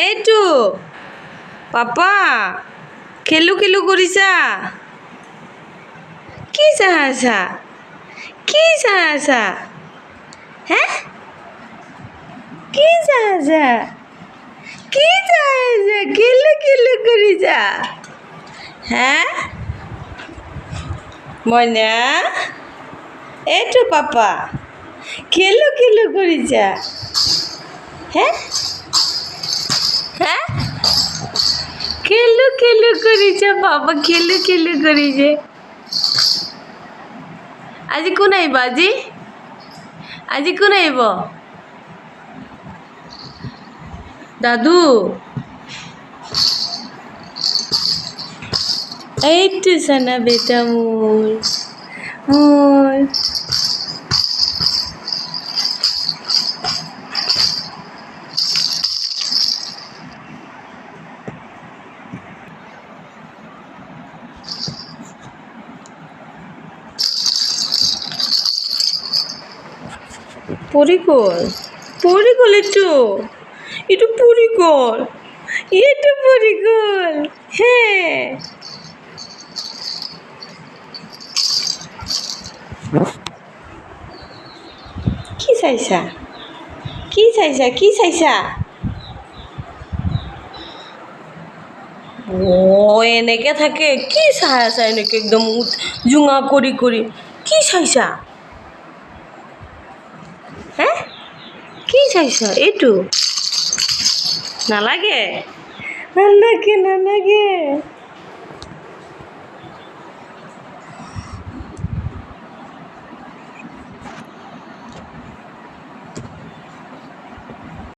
এইটো পাপা খেলু খেলু কৰিছা কি চাই আছা কি চাই আছা হে কি চাই আছা কি চাই আছা খেলু খেলু কৰিছা হে মইনা এইটো পাপা খেলু খেলু কৰিছা হে হে খেলু খেলু কৰিছে বাবা খেলু খেলু কৰিছে আজি কোন আহিব আজি কোন আহিব দাদু এইটো চানা বেটা মোৰ পৰি গ'ল এইটো পৰি গ'ল হে কি চাইছা এনেকে থাকে কি চাই আছা এনেকে একদম জোঙা কৰি কি চাইছা হে কি চাইছা এইটো নালাগে